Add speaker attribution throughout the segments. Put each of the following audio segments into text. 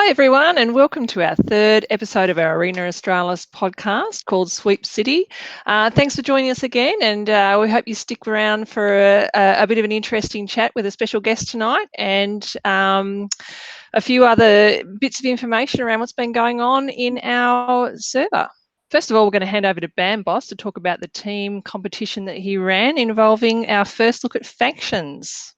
Speaker 1: Hi everyone, and welcome to our third episode of our Arena Australis podcast called Sweep City. Thanks for joining us again, and we hope you stick around for a bit of an interesting chat with a special guest tonight and a few other bits of information around what's been going on in our server. First of all, we're going to hand over to Bamboss to talk about the team competition that he ran involving our first look at factions.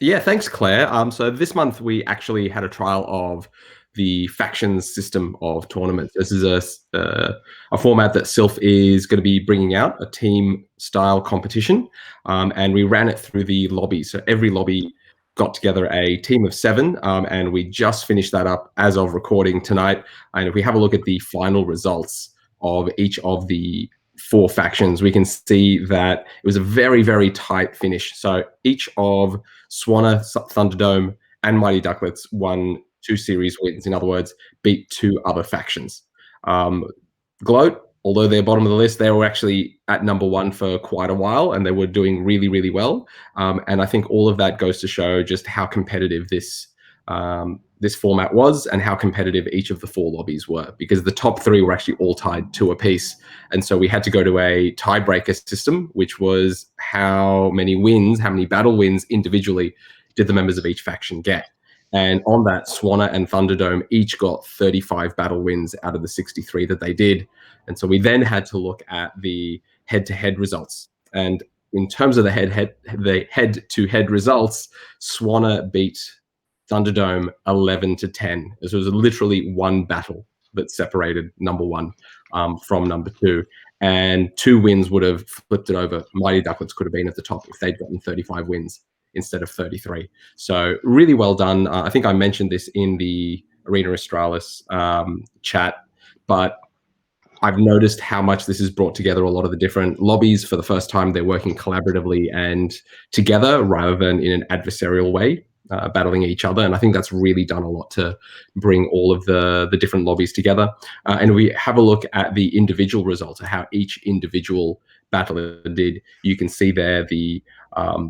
Speaker 2: Yeah, thanks, Claire. So this month we actually had a trial of the factions system of tournaments. This is a format that Sylph is going to be bringing out, a team-style competition, and we ran it through the lobby. So every lobby got together a team of 7, and we just finished that up as of recording tonight. And if we have a look at the final results of each of the 4 factions, we can see that it was a very, very tight finish. So each of Swanna, Thunderdome, and Mighty Ducklets won 2 series wins. In other words, beat 2 other factions. Gloat, although they're bottom of the list, they were actually at number 1 for quite a while, and they were doing really, really well. And I think all of that goes to show just how competitive this format was and how competitive each of the 4 lobbies were, because the top 3 were actually all tied 2 apiece. And so we had to go to a tiebreaker system, which was how many wins, how many battle wins individually did the members of each faction get. And on that, Swanna and Thunderdome each got 35 battle wins out of the 63 that they did. And so we then had to look at the head-to-head results. And in terms of the head-to-head results, Swanna beat Thunderdome 11-10. This was literally one battle that separated number 1 from number 2. And 2 wins would have flipped it over. Mighty Ducklets could have been at the top if they'd gotten 35 wins instead of 33. So really well done. I think I mentioned this in the Arena Australis chat, but I've noticed how much this has brought together a lot of the different lobbies. For the first time, they're working collaboratively and together rather than in an adversarial way, battling each other. And I think that's really done a lot to bring all of the different lobbies together. And we have a look at the individual results of how each individual battler did. You can see there the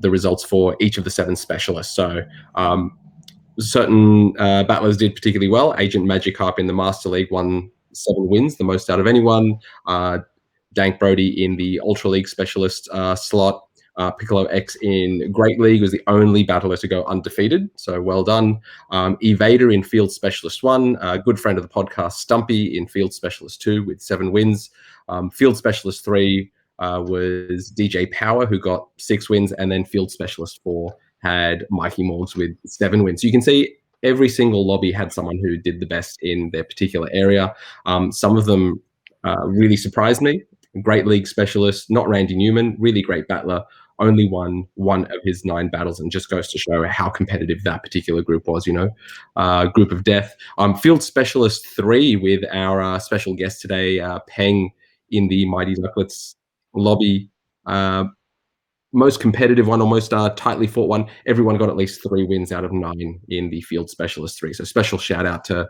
Speaker 2: results for each of the 7 specialists. So certain battlers did particularly well. Agent Magikarp in the Master League won 7 wins, the most out of anyone. Dank Brody in the Ultra League specialist slot. Piccolo X in Great League was the only battler to go undefeated, so well done. Evader in Field Specialist 1, a good friend of the podcast, Stumpy in Field Specialist 2 with 7 wins. Field Specialist 3 was DJ Power, who got 6 wins, and then Field Specialist 4 had Mikey Morgs with 7 wins. So you can see every single lobby had someone who did the best in their particular area. Some of them really surprised me. Great League Specialist, not Randy Newman, really great battler, only won 1 of his 9 battles, and just goes to show how competitive that particular group was, Group of Death. Field Specialist 3 with our special guest today, Peng in the Mighty Ducklets lobby. Most competitive one, or most tightly fought one. Everyone got at least 3 wins out of 9 in the Field Specialist 3. So special shout out to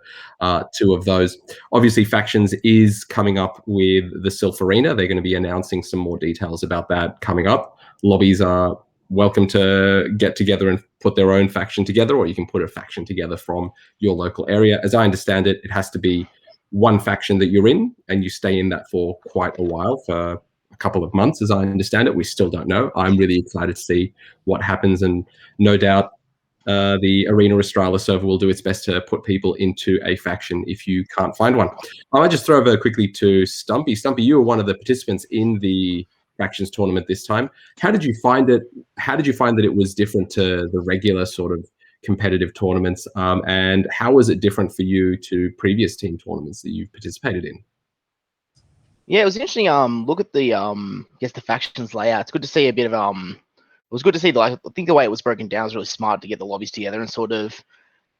Speaker 2: 2 of those. Obviously, Factions is coming up with the Sylph Arena. They're going to be announcing some more details about that coming up. Lobbies are welcome to get together and put their own faction together, or you can put a faction together from your local area. As I understand it, it has to be one faction that you're in, and you stay in that for quite a while, for a couple of months, as I understand it. We still don't know. I'm really excited to see what happens, and no doubt the Arena Australis server will do its best to put people into a faction if you can't find one. I might just throw over quickly to Stumpy. Stumpy, you were one of the participants in the factions tournament this time. How did you find it? How did you find that it was different to the regular sort of competitive tournaments? And how was it different for you to previous team tournaments that you've participated in?
Speaker 3: Yeah, it was interesting. Look at the the factions layout. It's good to see a bit of It was good to see I think the way it was broken down was really smart to get the lobbies together and sort of,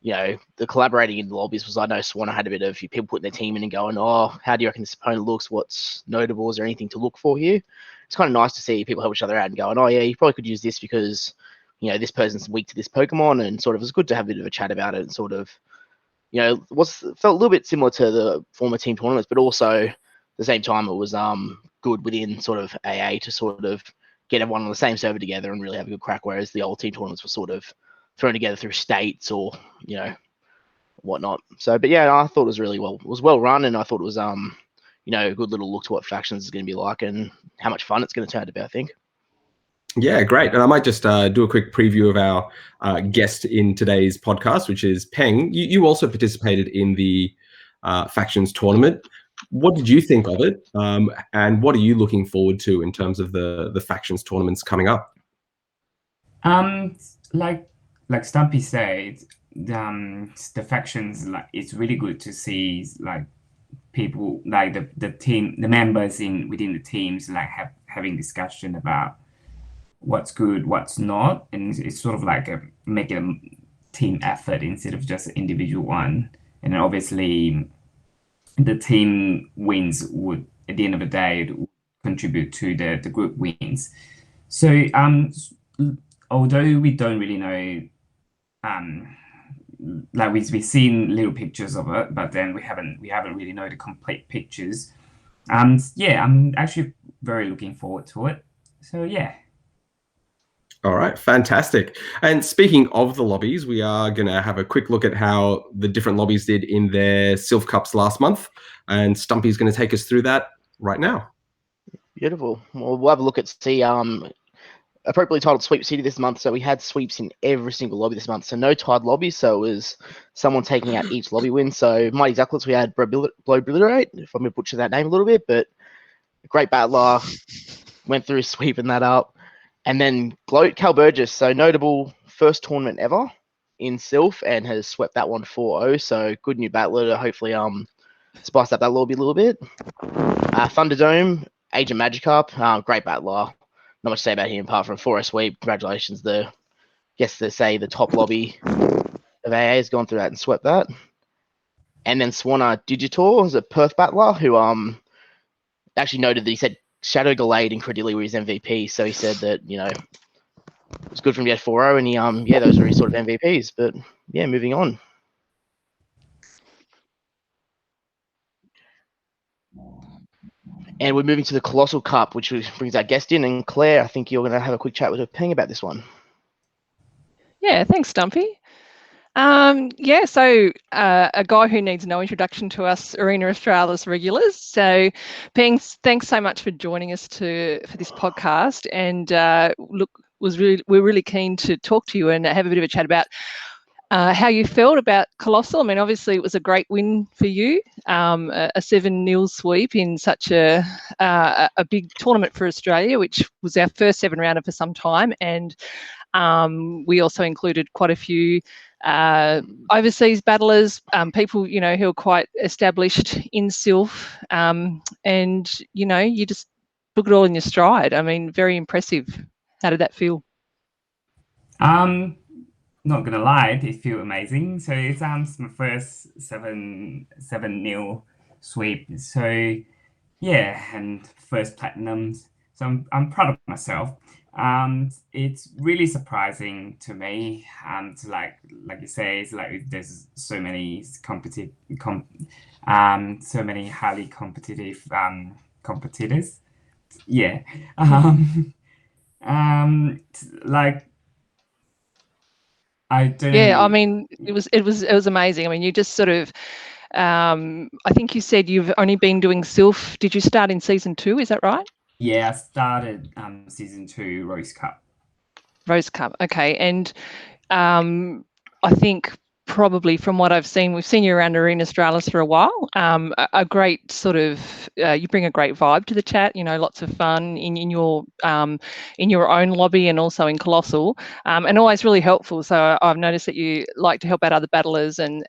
Speaker 3: the collaborating in the lobbies was. I know Swanna had a bit of people putting their team in and going, oh, how do you reckon this opponent looks? What's notable? Is there anything to look for here? It's kind of nice to see people help each other out and going, oh yeah, you probably could use this because this person's weak to this Pokemon, and sort of it was good to have a bit of a chat about it and sort of, felt a little bit similar to the former team tournaments, but also at the same time it was good within sort of AA to sort of get everyone on the same server together and really have a good crack, whereas the old team tournaments were sort of thrown together through states or whatnot. So, but yeah, I thought it was well run, and I thought it was a good little look to what Factions is going to be like and how much fun it's going to turn out to be, I think.
Speaker 2: Yeah, great. And I might just do a quick preview of our guest in today's podcast, which is Peng. You also participated in the Factions tournament. What did you think of it? And what are you looking forward to in terms of the Factions tournaments coming up?
Speaker 4: Like Stumpy said, the Factions, like, it's really good to see like people, like the members within the teams, like having discussion about what's good, what's not, and it's sort of like making a team effort instead of just an individual one. And then obviously the team wins would, at the end of the day, it would contribute to the group wins. So although we don't really know, like we've seen little pictures of it, but then we haven't really know the complete pictures. Yeah, I'm actually very looking forward to it. So yeah.
Speaker 2: All right, fantastic. And speaking of the lobbies, we are going to have a quick look at how the different lobbies did in their Sylph Cups last month. And Stumpy's going to take us through that right now.
Speaker 3: Beautiful. Well, we'll have a look at appropriately titled Sweep City this month. So we had sweeps in every single lobby this month. So no tied lobbies. So it was someone taking out each lobby win. So Mighty Ducklets, we had Blow Obliterate, if I'm going to butcher that name a little bit, but great battler, went through sweeping that up. And then Cal Burgess, so notable first tournament ever in Sylph, and has swept that one 4-0. So good new battler to hopefully spice up that lobby a little bit. Thunderdome, Agent Magikarp, great battler. Not much to say about him apart from 4-0 sweep. Congratulations, the top lobby of AA has gone through that and swept that. And then Swanna Digitor is a Perth battler who actually noted that he said Shadow Gallade and Credilli were his MVP, so he said that, it was good for him to get 4-0, and he, those were his sort of MVPs. But yeah, moving on. And we're moving to the Colossal Cup, which brings our guest in. And Claire, I think you're going to have a quick chat with her Peng about this one.
Speaker 1: Yeah, thanks, Stumpy. So a guy who needs no introduction to us Arena Australis regulars. So Peng, thanks so much for joining us for this podcast. And we're really keen to talk to you and have a bit of a chat about how you felt about Colossal. I mean, obviously it was a great win for you, a 7-0 sweep in such a big tournament for Australia, which was our first 7-rounder for some time. And we also included quite a few overseas battlers, people, who are quite established in Sylph, and, you just took it all in your stride. I mean, very impressive. How did that feel?
Speaker 4: Not gonna lie, it felt amazing. So it's my first 7-0 sweep. So yeah, and first platinums. So I'm proud of myself. It's really surprising to me. So like you say, it's like there's so many so many highly competitive competitors. Yeah. Like I don't.
Speaker 1: Yeah, I mean, it was amazing. I mean, you just sort of. I think you said you've only been doing Sylph. Did you start in season 2? Is that right?
Speaker 4: Yeah, I started season 2 Rose Cup.
Speaker 1: Rose Cup, okay. And I think probably from what I've seen, we've seen you around Arena Australis for a while. A great sort of, you bring a great vibe to the chat. Lots of fun in your own lobby and also in Colossal, and always really helpful. So I've noticed that you like to help out other battlers, and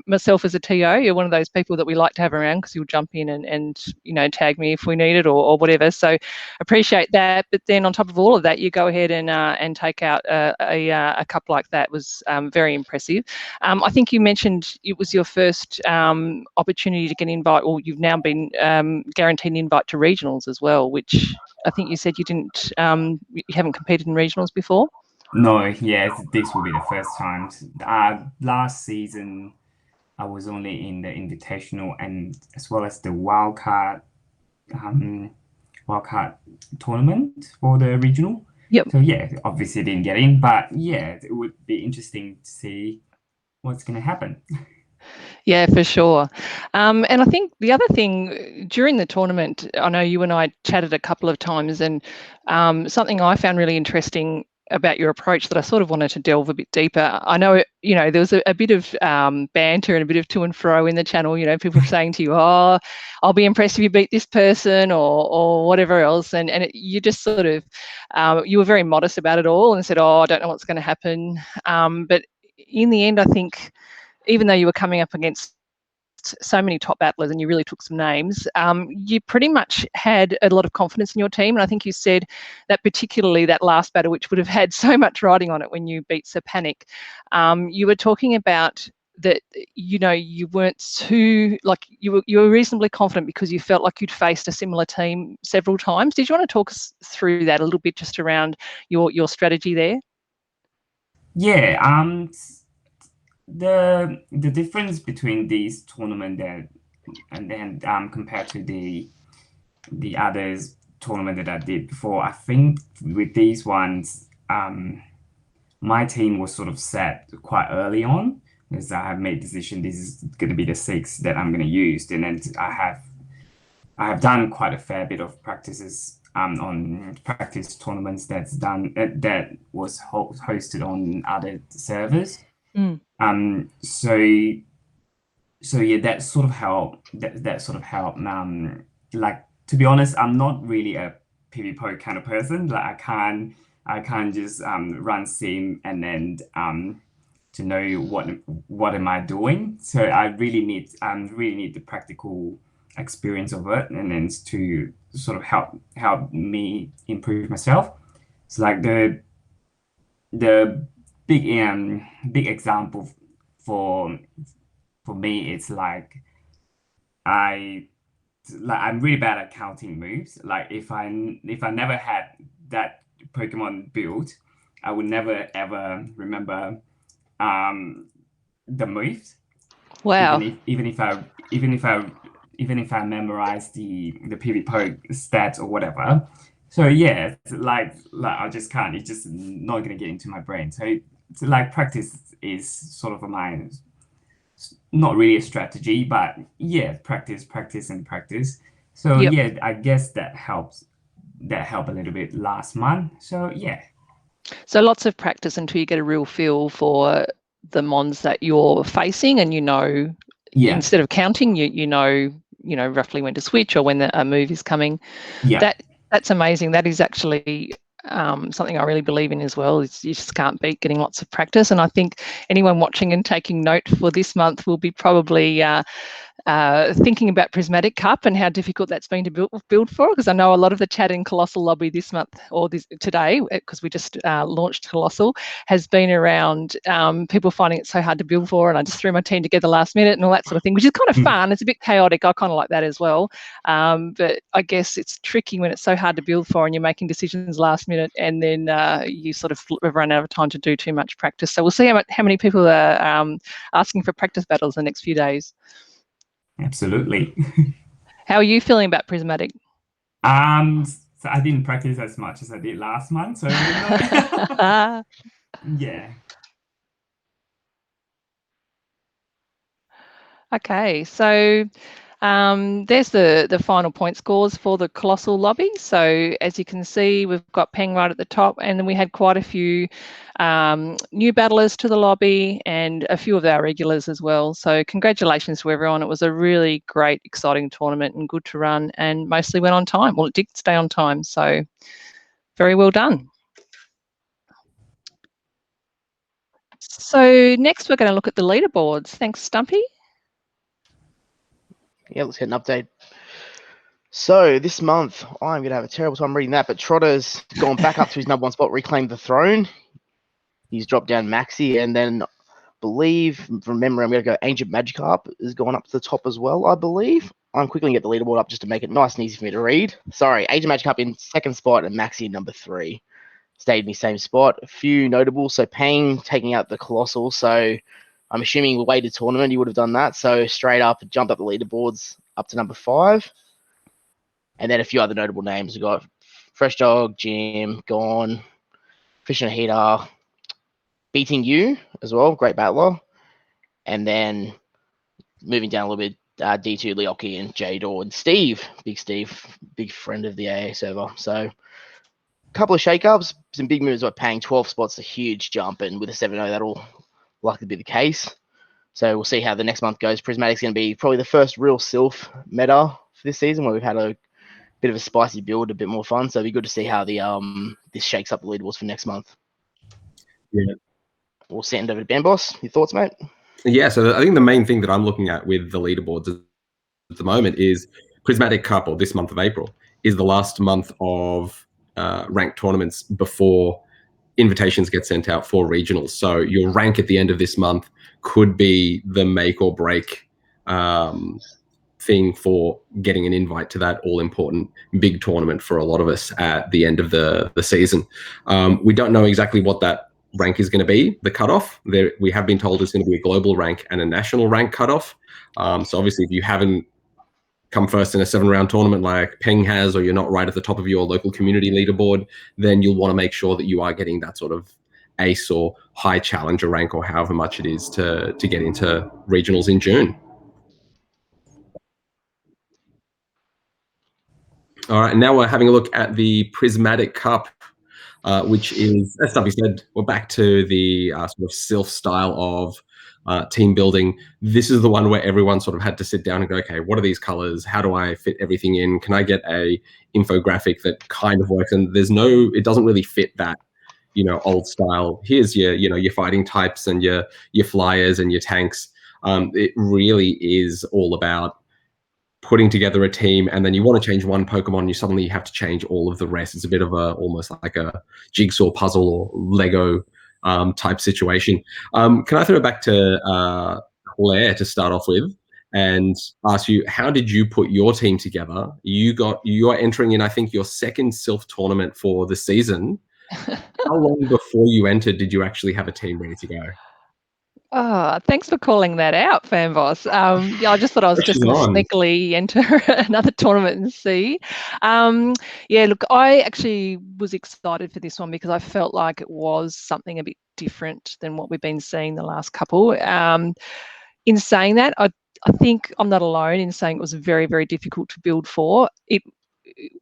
Speaker 1: myself as a TO, you're one of those people that we like to have around because you'll jump in and tag me if we need it or whatever. So appreciate that. But then on top of all of that, you go ahead and take out a cup like that. Was very impressive. I think you mentioned it was your first opportunity to get an invite, or you've now been guaranteed an invite to regionals as well, which I think you said you haven't competed in regionals before.
Speaker 4: No, yeah, this will be the first time. Last season, I was only in the Invitational and as well as the wildcard tournament for the regional.
Speaker 1: Yep.
Speaker 4: So yeah, obviously didn't get in, but yeah, it would be interesting to see what's going to happen.
Speaker 1: Yeah, for sure. And I think the other thing during the tournament, I know you and I chatted a couple of times, and something I found really interesting about your approach that I sort of wanted to delve a bit deeper. I know, there was a bit of banter and a bit of to and fro in the channel, people saying to you, oh, I'll be impressed if you beat this person or whatever else. And you just sort of, you were very modest about it all and said, oh, I don't know what's going to happen. But in the end, I think, even though you were coming up against so many top battlers and you really took some names, you pretty much had a lot of confidence in your team. And I think you said that particularly that last battle, which would have had so much riding on it when you beat Sir Panic, you were talking about that, you weren't too, like, you were reasonably confident because you felt like you'd faced a similar team several times. Did you want to talk us through that a little bit, just around your strategy there?
Speaker 4: Yeah, the difference between these tournament and then compared to the others tournament that I did before, I think with these ones, my team was sort of set quite early on, because I have made decision this is going to be the 6 that I'm going to use, and then I have done quite a fair bit of practices on practice tournaments that was hosted on other servers. So yeah, that sort of helped. That sort of helped. Like, to be honest, I'm not really a PvP kind of person. Like, I can't just run sim and then to know what am I doing. So I really need the practical experience of it, and then to sort of help me improve myself. So like the big example for me, it's like I'm really bad at counting moves. Like, if I never had that Pokemon build, I would never ever remember the moves.
Speaker 1: Wow.
Speaker 4: Even if I memorize the PvP stats or whatever. So yeah, it's like I just can't. It's just not gonna get into my brain. So like, practice is sort of not really a strategy, but yeah, practice. So
Speaker 1: Yep.
Speaker 4: yeah, I guess that helped a little bit last month. So yeah.
Speaker 1: So lots of practice until you get a real feel for the mons that you're facing, and
Speaker 4: Yeah.
Speaker 1: instead of counting, you know roughly when to switch or when a move is coming.
Speaker 4: Yeah.
Speaker 1: That's amazing. That is actually something I really believe in as well. Is you just can't beat getting lots of practice. And I think anyone watching and taking note for this month will be probably thinking about Prismatic Cup and how difficult that's been to build for, because I know a lot of the chat in Colossal Lobby this month, or today, because we just launched Colossal, has been around people finding it so hard to build for, and I just threw my team together last minute and all that sort of thing, which is kind of fun. It's a bit chaotic. I kind of like that as well. But I guess it's tricky when it's so hard to build for and you're making decisions last minute, and then you sort of run out of time to do too much practice. So we'll see how many people are asking for practice battles in the next few days.
Speaker 4: Absolutely.
Speaker 1: How are you feeling about Prismatic?
Speaker 4: So I didn't practice as much as I did last month, so yeah.
Speaker 1: Okay, so there's the final point scores for the Colossal Lobby. So as you can see, we've got Peng right at the top, and then we had quite a few new battlers to the lobby and a few of our regulars as well. So congratulations to everyone. It was a really great, exciting tournament and good to run, and mostly went on time. Well, it did stay on time, so very well done. So next we're going to look at the leaderboards. Thanks, Stumpy.
Speaker 3: Yeah, let's get an update. So this month, I'm going to have a terrible time reading that, but Trotter's gone back up to his #1 spot, reclaimed the throne. He's dropped down Maxi, and then from memory, I'm going to go Ancient Magikarp is going up to the top as well, I believe. I'm quickly going to get the leaderboard up just to make it nice and easy for me to read. Sorry, Ancient Magikarp in 2nd spot and Maxi in #3. Stayed in the same spot. A few notables. So Pang taking out the Colossal. So I'm assuming the weighted tournament, you would have done that. So straight up, jumped up the leaderboards up to #5. And then a few other notable names. We've got Fresh Dog, Jim, Gone, Fish and Heater, Beating You as well, great battler. And then moving down a little bit, D2, Leoki and Jador and Steve, big friend of the AA server. So a couple of shake-ups, some big moves like paying 12 spots, a huge jump, and with a 7-0, that'll likely be the case. So we'll see how the next month goes. Prismatic's going to be probably the first real Sylph meta for this season, where we've had a bit of a spicy build, a bit more fun. So it'll be good to see how the this shakes up the leaderboards for next month.
Speaker 2: Yeah.
Speaker 3: We'll send over to Bamboss. Your thoughts, mate?
Speaker 2: Yeah, so I think the main thing that I'm looking at with the leaderboards at the moment is Prismatic Cup, or this month of April, is the last month of ranked tournaments before invitations get sent out for regionals. So your rank at the end of this month could be the make or break thing for getting an invite to that all-important big tournament for a lot of us at the end of the season. We don't know exactly what that rank is going to be, the cutoff. We have been told it's going to be a global rank and a national rank cutoff. So obviously, if you haven't come first in a 7-round tournament like Peng has, or you're not right at the top of your local community leaderboard, then you'll want to make sure that you are getting that sort of ace or high challenger rank, or however much it is to get into regionals in June. All right, now we're having a look at the Prismatic Cup, which is, as Stumpy said, we're back to the sort of Sylph style of team building. This is the one where everyone sort of had to sit down and go, okay, what are these colors? How do I fit everything in? Can I get a infographic that kind of works? And it doesn't really fit that, old style. Here's your fighting types and your flyers and your tanks. It really is all about putting together a team, and then you want to change one Pokemon, you suddenly have to change all of the rest. It's a bit of almost like a jigsaw puzzle or Lego type situation. Can I throw it back to Claire to start off with and ask you, how did you put your team together? You are entering in, I think, your second Sylph tournament for the season. How long before you entered did you actually have a team ready to go?
Speaker 1: Oh, thanks for calling that out, Fanboss. Yeah, I just thought I was just going to sneakily enter another tournament and see. Yeah, look, I actually was excited for this one because I felt like it was something a bit different than what we've been seeing the last couple. In saying that, I think I'm not alone in saying it was very, very difficult to build for. It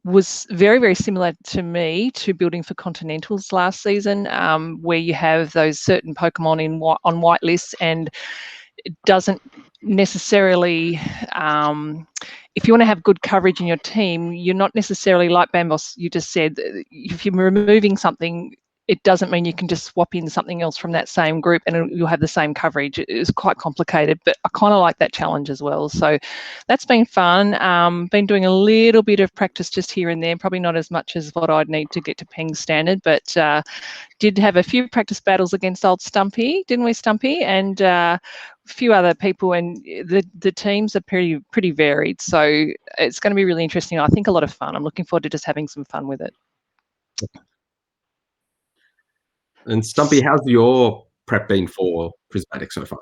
Speaker 1: was very, very similar to me to building for Continentals last season, where you have those certain Pokemon on white lists, and it doesn't necessarily, if you want to have good coverage in your team, you're not necessarily like Bamboss, you just said, if you're removing something, it doesn't mean you can just swap in something else from that same group and you'll have the same coverage. It was quite complicated, but I kind of like that challenge as well. So that's been fun. Been doing a little bit of practice just here and there, probably not as much as what I'd need to get to Peng's standard, but did have a few practice battles against old Stumpy, didn't we, Stumpy? And a few other people, and the teams are pretty varied. So it's going to be really interesting. I think a lot of fun. I'm looking forward to just having some fun with it.
Speaker 2: And Stumpy, how's your prep been for Prismatic so far?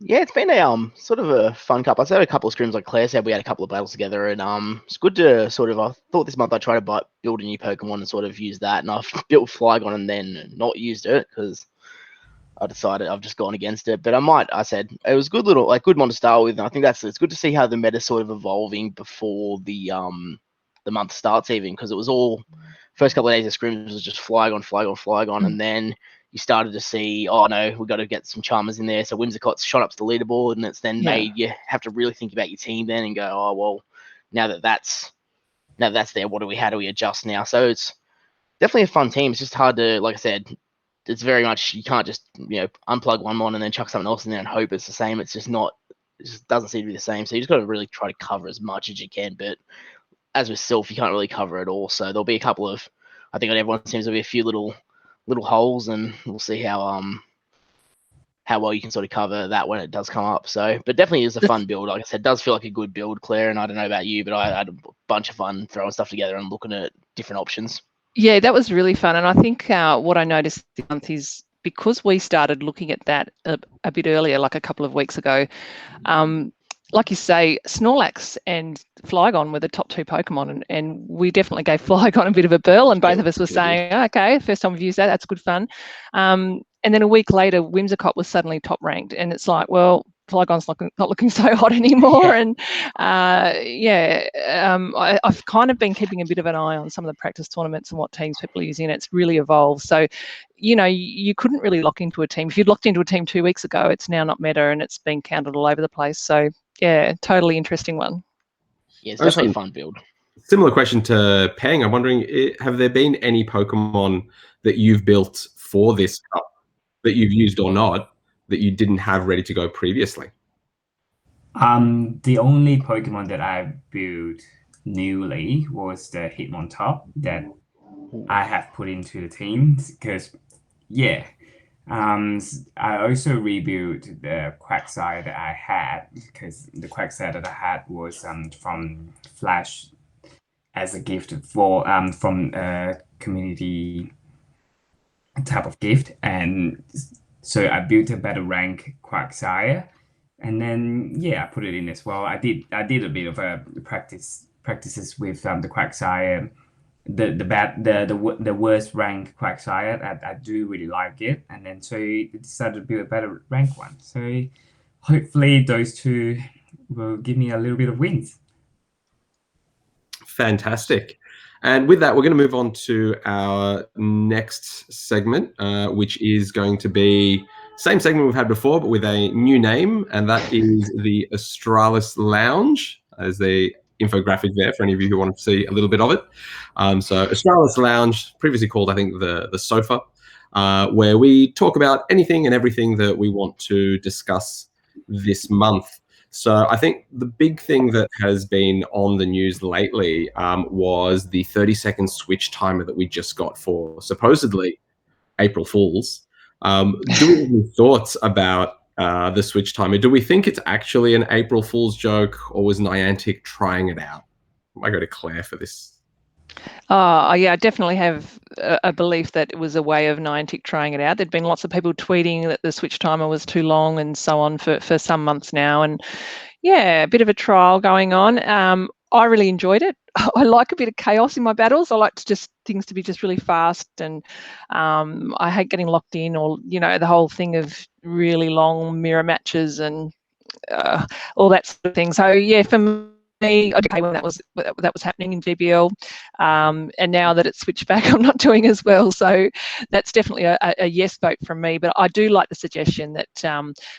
Speaker 3: Yeah, it's been a sort of a fun cup. I've had a couple of scrims, like Claire said. We had a couple of battles together, and it's good to sort of. I thought this month I'd try to build a new Pokemon and sort of use that, and I've built Flygon and then not used it because I decided I've just gone against it. But I said it was good good one to start with, and I think it's good to see how the meta's sort of evolving before the month starts, even, because it was all first couple of days of scrims was just Flygon, and then you started to see, oh no, we've got to get some Charmers in there. So Whimsicott's shot up to the leaderboard, and it's then made you have to really think about your team then and go, oh well, now that that's there, how do we adjust now? So it's definitely a fun team. It's just hard to, like I said, it's very much, you can't just unplug one mon and then chuck something else in there and hope it's the same. It's just not. It just doesn't seem to be the same. So you just got to really try to cover as much as you can. But as with Sylph, you can't really cover it all. So there'll be a couple of, I think on everyone's teams there'll be a few little holes, and we'll see how well you can sort of cover that when it does come up. So, but definitely is a fun build. Like I said, it does feel like a good build, Claire. And I don't know about you, but I had a bunch of fun throwing stuff together and looking at different options.
Speaker 1: Yeah, that was really fun. And I think what I noticed this month is, because we started looking at that a bit earlier, like a couple of weeks ago, like you say, Snorlax and Flygon were the top 2 Pokemon, and we definitely gave Flygon a bit of a burl, and both of us were saying, okay, first time we've used that, that's good fun. And then a week later, Whimsicott was suddenly top ranked, and it's like, well, Flygon's not looking so hot anymore. And I've kind of been keeping a bit of an eye on some of the practice tournaments and what teams people are using. It's really evolved. So, you couldn't really lock into a team. If you'd locked into a team 2 weeks ago, it's now not meta, and it's been counted all over the place. So, yeah, totally interesting one.
Speaker 3: Yeah, it's definitely a fun build.
Speaker 2: Similar question to Peng. I'm wondering, have there been any Pokemon that you've built for this cup that you've used or not that you didn't have ready to go previously?
Speaker 4: The only Pokemon that I built newly was the Hitmontop that I have put into the team because, I also rebuilt the Quagsire that I had because the Quagsire that I had was from Flash as a gift for from a community type of gift, and so I built a better rank Quagsire, and then I put it in as well. I did a bit of a practices with the Quagsire. The worst rank Quagsire, I do really like it, and then so I decided to build a better rank one. So hopefully those two will give me a little bit of wins.
Speaker 2: Fantastic. And with that, we're going to move on to our next segment, which is going to be same segment we've had before, but with a new name, and that is the Astralis Lounge, as the infographic there for any of you who want to see a little bit of it. So Astralis Lounge, previously called, I think, the sofa, where we talk about anything and everything that we want to discuss this month. So I think the big thing that has been on the news lately was the 30-second switch timer that we just got for supposedly April Fools. Do we have any thoughts about the switch timer? Do we think it's actually an April Fool's joke, or was Niantic trying it out? I go to Claire for this.
Speaker 1: I definitely have a belief that it was a way of Niantic trying it out. There'd been lots of people tweeting that the switch timer was too long and so on for some months now. And a bit of a trial going on. I really enjoyed it. I like a bit of chaos in my battles. I like things to be just really fast, and I hate getting locked in, or the whole thing of really long mirror matches and all that sort of thing. So for me, okay, when that was happening in GBL, and now that it's switched back, I'm not doing as well. So that's definitely a yes vote from me. But I do like the suggestion that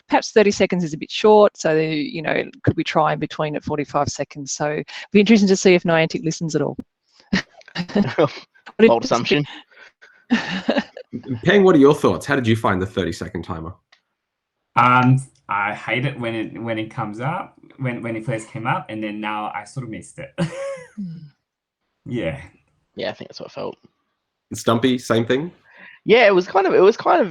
Speaker 1: perhaps 30 seconds is a bit short. So could we try in between at 45 seconds? So it'd be interesting to see if Niantic listens at all.
Speaker 3: Bold assumption.
Speaker 2: Peng, what are your thoughts? How did you find the 30-second timer?
Speaker 4: I hate it when it comes up, when it first came up, and then now I sort of missed it. Yeah,
Speaker 3: I think that's what I felt.
Speaker 2: Stumpy, same thing.
Speaker 3: Yeah, it was kind of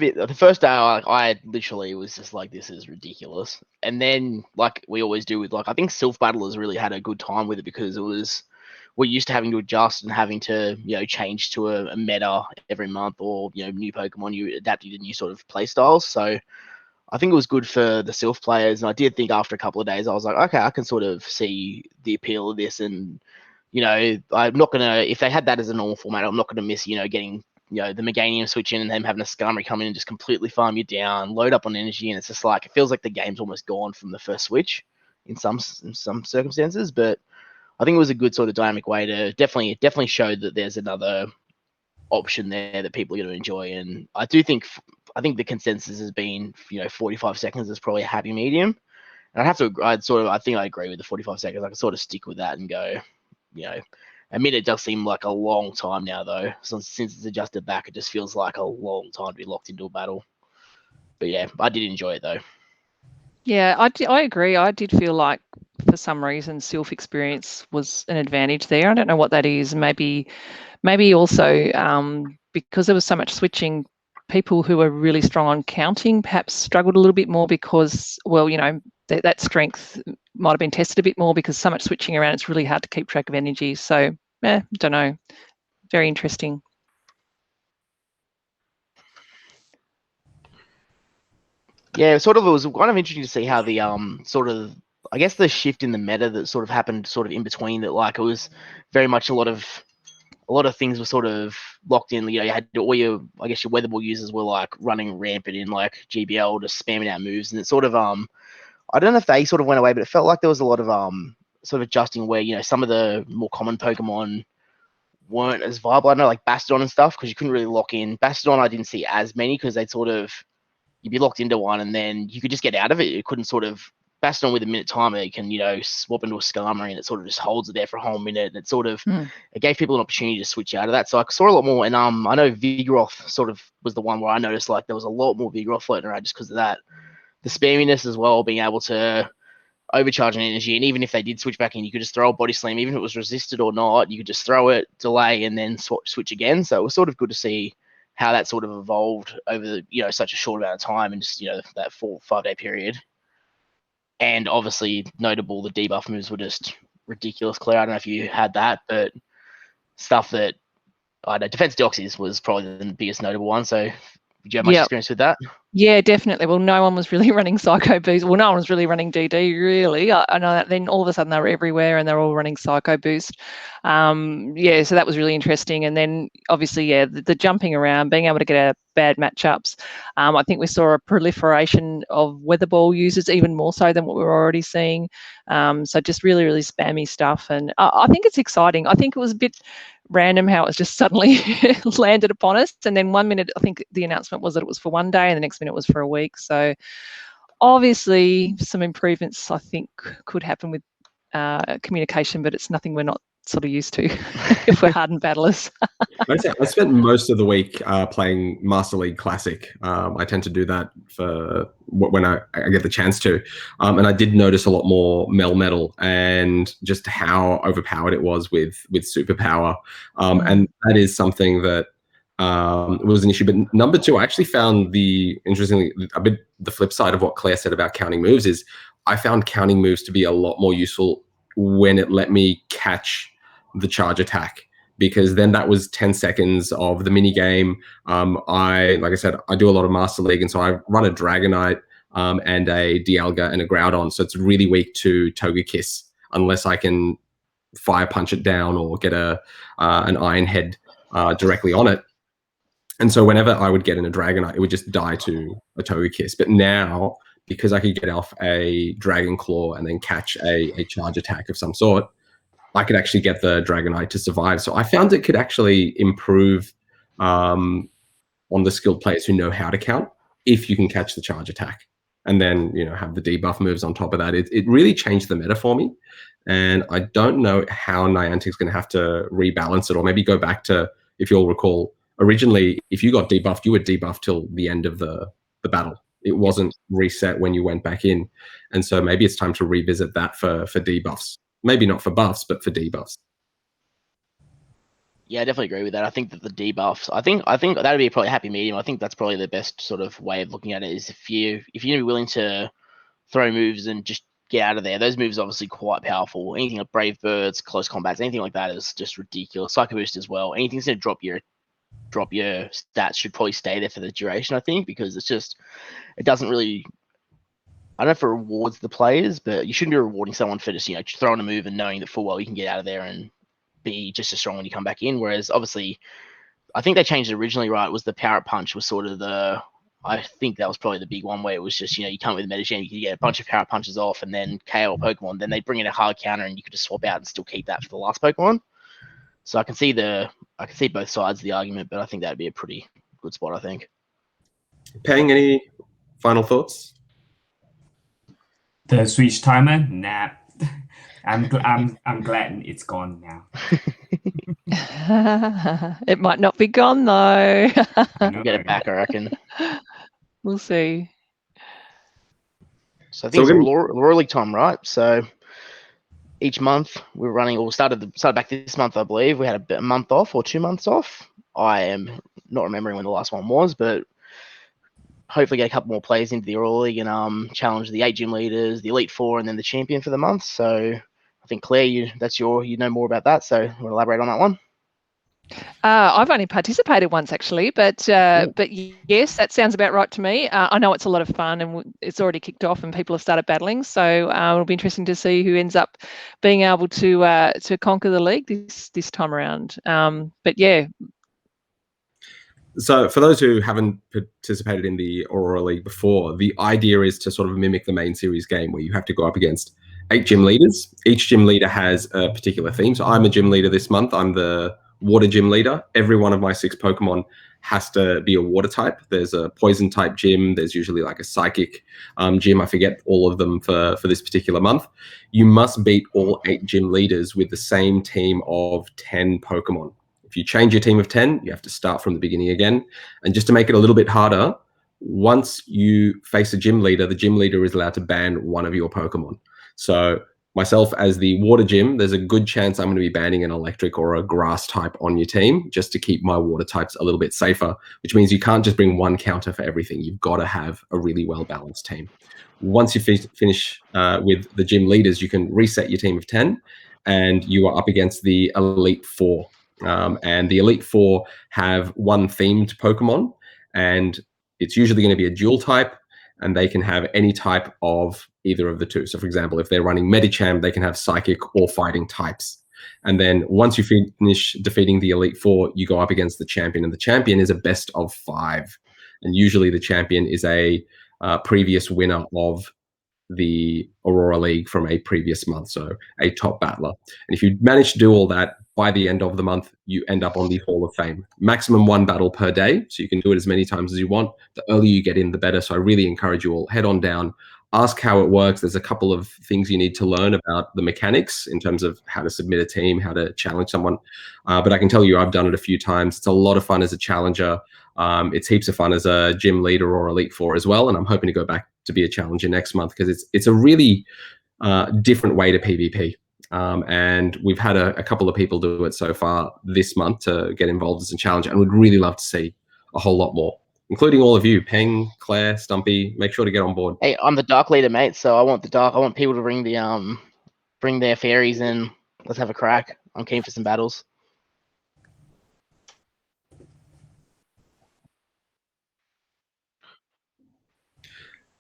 Speaker 3: it. The first day, I literally was just like, this is ridiculous. And then, like we always do with I think Sylph Battlers really had a good time with it, because we're used to having to adjust and having to change to a meta every month, or new Pokemon, you adapt to new sort of play styles. So I think it was good for the Sylph players, and I did think after a couple of days I was like, okay, I can sort of see the appeal of this, and I'm not gonna, if they had that as a normal format, I'm not gonna miss getting the Meganium switch in and them having a Skarmory come in and just completely farm you down, load up on energy, and it's just like, it feels like the game's almost gone from the first switch in some circumstances. But I think it was a good sort of dynamic way to definitely show that there's another option there that people are going to enjoy. And I think the consensus has been 45 seconds is probably a happy medium. And I think I agree with the 45 seconds. I can sort of stick with that and go, admit it does seem like a long time now, though. So since it's adjusted back, it just feels like a long time to be locked into a battle. But yeah, I did enjoy it though.
Speaker 1: Yeah, I agree. I did feel like for some reason Sylph experience was an advantage there. I don't know what that is. Maybe also because there was so much switching, people who are really strong on counting perhaps struggled a little bit more because, that strength might have been tested a bit more because so much switching around, it's really hard to keep track of energy. So, don't know. Very interesting.
Speaker 3: Yeah, it was kind of interesting to see how the I guess the shift in the meta that sort of happened sort of in between that, like it was very much a lot of things were sort of locked in. You know, you had all your, I guess your weatherball users were like running rampant in like GBL, just spamming out moves, and it sort of I don't know if they sort of went away, but it felt like there was a lot of sort of adjusting where, you know, some of the more common Pokemon weren't as viable. I know like Bastodon and stuff, because you couldn't really lock in. Bastodon I didn't see as many because they'd sort of, you'd be locked into one and then you could just get out of it. You couldn't sort of, Bastodon with a minute timer, you can, you know, swap into a Skarmory and it sort of just holds it there for a whole minute. And it sort of, it gave people an opportunity to switch out of that. So I saw a lot more. And I know Vigoroth sort of was the one where I noticed like there was a lot more Vigoroth floating around just because of that. The spamminess as well, being able to overcharge an energy. And even if they did switch back in, you could just throw a body slam, even if it was resisted or not, you could just throw it, delay, and then switch again. So it was sort of good to see how that sort of evolved over the, you know, such a short amount of time and just, you know, that 4-5 day period. And obviously notable, the debuff moves were just ridiculous. Claire, I don't know if you had that, but stuff that, I know, Defense Deoxys was probably the biggest notable one. So did you have much experience with that?
Speaker 1: Yeah, definitely. Well, no one was really running Psycho Boost. Well, no one was really running DD, really. I know that then all of a sudden they were everywhere and they're all running Psycho Boost. Yeah, so that was really interesting. And then obviously, yeah, the jumping around, being able to get out bad matchups. I think we saw a proliferation of weather ball users, even more so than what we were already seeing. So just really, really spammy stuff. And I think it's exciting. I think it was a bit random how it was just suddenly landed upon us. And then 1 minute, I think the announcement was that it was for one day and the next minute was for a week. So obviously some improvements I think could happen with communication, but it's nothing we're not sort of used to if we're hardened battlers.
Speaker 2: I spent most of the week playing Master League Classic. I tend to do that for when I get the chance to. And I did notice a lot more Melmetal and just how overpowered it was with superpower. And that is something that was an issue. But number two, I actually found interestingly, a bit the flip side of what Claire said about counting moves is I found counting moves to be a lot more useful when it let me catch the charge attack, because then that was 10 seconds of the mini game. Like I said, I do a lot of Master League, and so I run a Dragonite and a Dialga and a Groudon, so it's really weak to Togekiss unless I can fire punch it down or get an Iron Head directly on it. And so whenever I would get in a Dragonite, it would just die to a Togekiss. But now, because I could get off a Dragon Claw and then catch a charge attack of some sort, I could actually get the Dragonite to survive. So I found it could actually improve on the skilled players who know how to count if you can catch the charge attack. And then, you know, have the debuff moves on top of that. It really changed the meta for me. And I don't know how Niantic's going to have to rebalance it, or maybe go back to, if you'll recall, originally, if you got debuffed, you were debuffed till the end of the battle. It wasn't reset when you went back in. And so maybe it's time to revisit that for debuffs. Maybe not for buffs, but for debuffs.
Speaker 3: Yeah, I definitely agree with that. I think that the debuffs, I think that'd be probably a happy medium. I think that's probably the best sort of way of looking at it, is if you're gonna be willing to throw moves and just get out of there. Those moves are obviously quite powerful. Anything like Brave Birds, Close Combats, anything like that is just ridiculous. Psycho Boost as well. Anything that's gonna drop your stats should probably stay there for the duration, I think, because it doesn't really, I don't know if it rewards the players, but you shouldn't be rewarding someone for just, you know, throwing a move and knowing that full well you can get out of there and be just as strong when you come back in. Whereas obviously, I think they changed it originally, right? It was the Power Up Punch was sort of I think that was probably the big one, where it was just, you know, you come with a Metagame, you could get a bunch of Power Up Punches off and then KO a Pokemon. Then they bring in a hard counter and you could just swap out and still keep that for the last Pokemon. So I can see both sides of the argument, but I think that'd be a pretty good spot, I think.
Speaker 2: Peng, any final thoughts?
Speaker 4: The Switch timer? Nah. I'm glad it's gone now.
Speaker 1: It might not be gone though.
Speaker 3: We'll get it back, I reckon.
Speaker 1: We'll see.
Speaker 3: So I think it's Royal League time, right? So each month we're running, or started back this month, I believe. We had a month off or 2 months off. I am not remembering when the last one was, but hopefully get a couple more players into the Royal League and challenge the 8 gym leaders, the Elite Four, and then the champion for the month. So I think, Claire, you know more about that, so you want to elaborate on that one?
Speaker 1: I've only participated once actually, but yes, that sounds about right to me. I know it's a lot of fun and it's already kicked off and people have started battling. So it'll be interesting to see who ends up being able to conquer the league this time around. But yeah.
Speaker 2: So for those who haven't participated in the Aurora League before, the idea is to sort of mimic the main series game where you have to go up against 8 gym leaders. Each gym leader has a particular theme. So I'm a gym leader this month. I'm the water gym leader. Every one of my 6 Pokemon has to be a water type. There's a poison type gym. There's usually like a psychic gym. I forget all of them for this particular month. You must beat all 8 gym leaders with the same team of 10 Pokemon. If you change your team of 10, you have to start from the beginning again. And just to make it a little bit harder, once you face a gym leader, the gym leader is allowed to ban one of your Pokemon. So myself as the water gym, there's a good chance I'm going to be banning an electric or a grass type on your team just to keep my water types a little bit safer, which means you can't just bring one counter for everything. You've got to have a really well-balanced team. Once you finish with the gym leaders, you can reset your team of 10 and you are up against the Elite Four. And the Elite Four have one themed Pokemon, and it's usually going to be a dual type, and they can have any type of either of the two. So, for example, if they're running Medicham, they can have Psychic or Fighting types. And then once you finish defeating the Elite Four, you go up against the champion, and the champion is a best of 5. And usually the champion is a previous winner of the Aurora League from a previous month, so a top battler. And if you manage to do all that, by the end of the month, you end up on the Hall of Fame. Maximum 1 battle per day, so you can do it as many times as you want. The earlier you get in, the better. So I really encourage you all, head on down, ask how it works. There's a couple of things you need to learn about the mechanics in terms of how to submit a team, how to challenge someone. But I can tell you, I've done it a few times. It's a lot of fun as a challenger. It's heaps of fun as a gym leader or Elite Four as well. And I'm hoping to go back to be a challenger next month because it's a really different way to PvP. And we've had a couple of people do it so far this month to get involved as a challenger, and would really love to see a whole lot more, including all of you, Peng, Claire, Stumpy. Make sure to get on board.
Speaker 3: Hey, I'm the dark leader, mate. So I want people to bring their fairies in. Let's have a crack. I'm keen for some battles.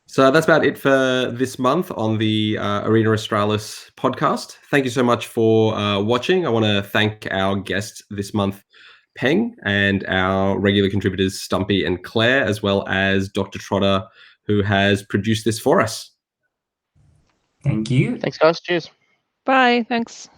Speaker 2: So that's about it for this month on the Arena Australis podcast. Thank you so much for watching. I want to thank our guests this month, Peng, and our regular contributors, Stumpy and Claire, as well as Dr. Trotter, who has produced this for us.
Speaker 4: Thank you.
Speaker 3: Thanks, guys. Cheers.
Speaker 1: Bye. Thanks.